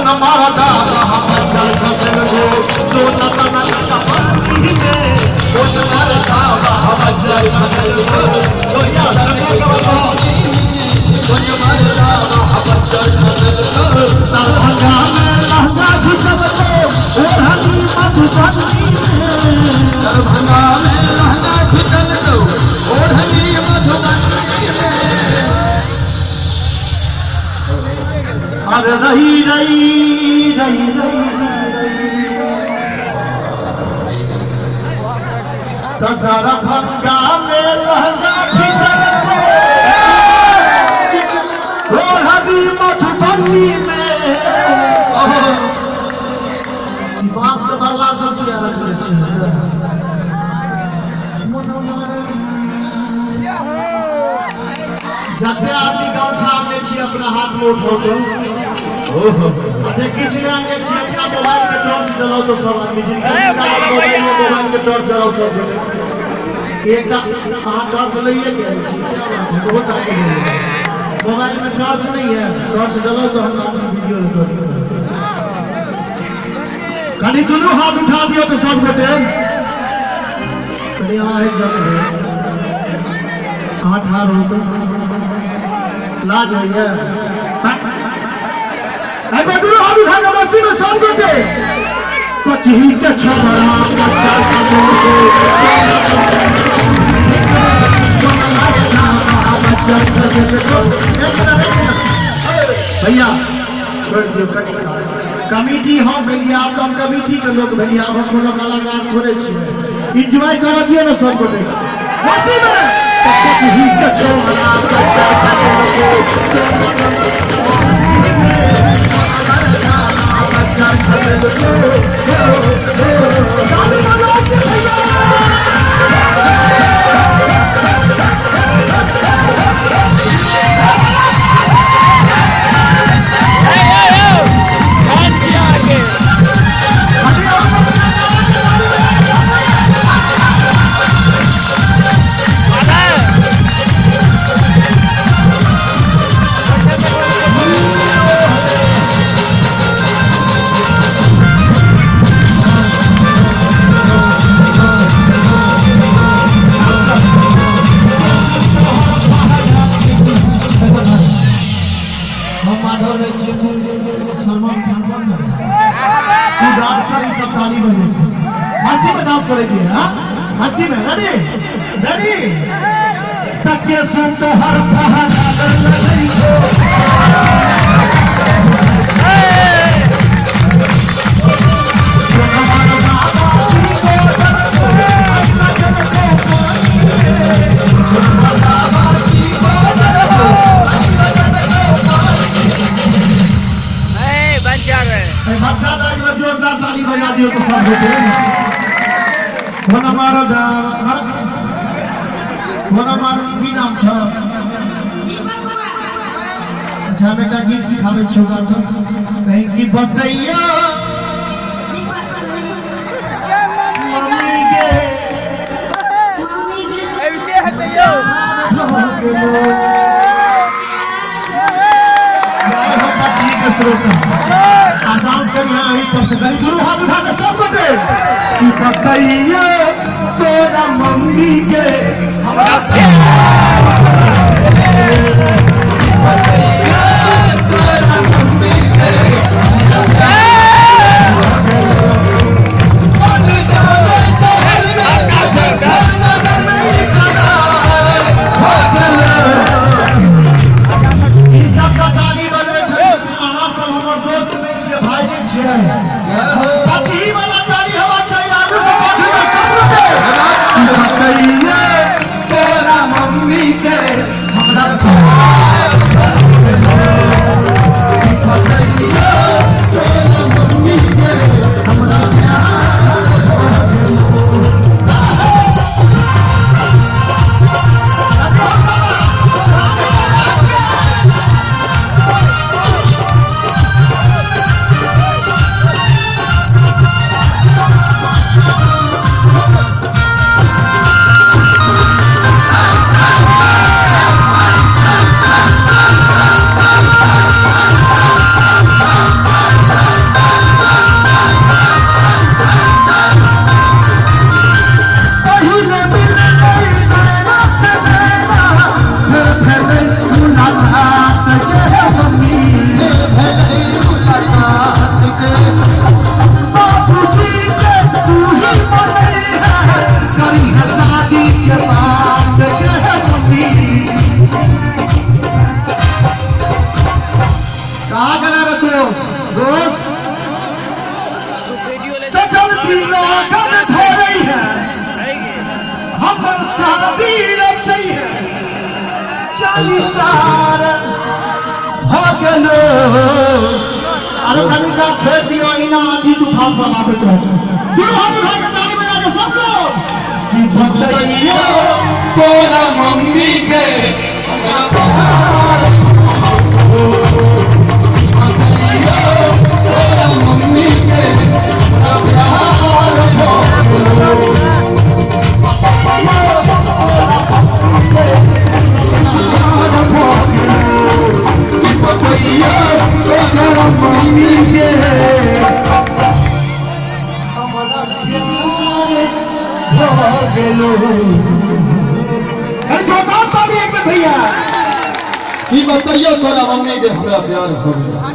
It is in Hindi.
न मारदा बच्चा खसल हो सोना तना कपाली में वो न मारदा बच्चा खसल हो सोया कपाली में वो न मारदा बच्चा खसल हो दरभंगा में लहंगा घिसब तो ओढ़नी मधुबनी में दरभंगा में लहंगा घिसल तो ओढ़नी मधुबनी में अरे रही रही रही दरभंगा में लहंगा घिसल ओढ़नी मधुबनी में बांस के बल्ला सबसे अलग जते आदमी गाँव छापने छी अपना हाथ में उठो अरे किछ ले आने छी अपना मोबाइल के टॉर्च जलाओ तो सब आदमी जिनका मोबाइल के टॉर्च जलाओ सब एक हाथ टॉर्च लइए के छी क्या बात है बहुत आगे मोबाइल में टॉर्च नहीं है टॉर्च जलाओ तो हम आदमी वीडियो रिकॉर्ड कहीं दोनों हाथ उठा दियो तो सब बेटे यहाँ एक जगह हाथ हार हो लाज हो गया अरे दोनों हाथ उठा के मस्ती में सब बेटे पची के छोड़ा बच्चा का भैया छोड़ दियो कमिटी हम भेलिए आप हम कमिटी के लोग भेलिए आप हम कोनो कलाकार थोड़े छी एंजॉय कर दियो ना सब गोटे मस्ती में ही के छोड़ा बच्चा मस्ती में रेडी रेडी तके सुन तो हर पहाड़ा लगी को जोरदार ताली बजा दियो तो सब होते हमारा की नाम छ अच्छा बेटा गीत सिखावे छो कहीं की बतैया मम्मी के ऐसे हटैयो डांस करिए यही पर से गुरु हाथ उठा के सब बटे कि बतैया तोरा मम्मी के हमरा बतैया तोरा मम्मी के मम्मी के हमरा कहाँ गला रखो दोस्त तो चलती लागत हो रही है हम शादी रची है 40 साल भागलो अरे कनिका छेड़ दियो इना आंधी तूफान समाप्त हो दुल्हन घर के ताली बजा के सबको कि बतैया तोरा मम्मी के भैया बताइए तोरा मम्मी के हमरा प्यार हो गया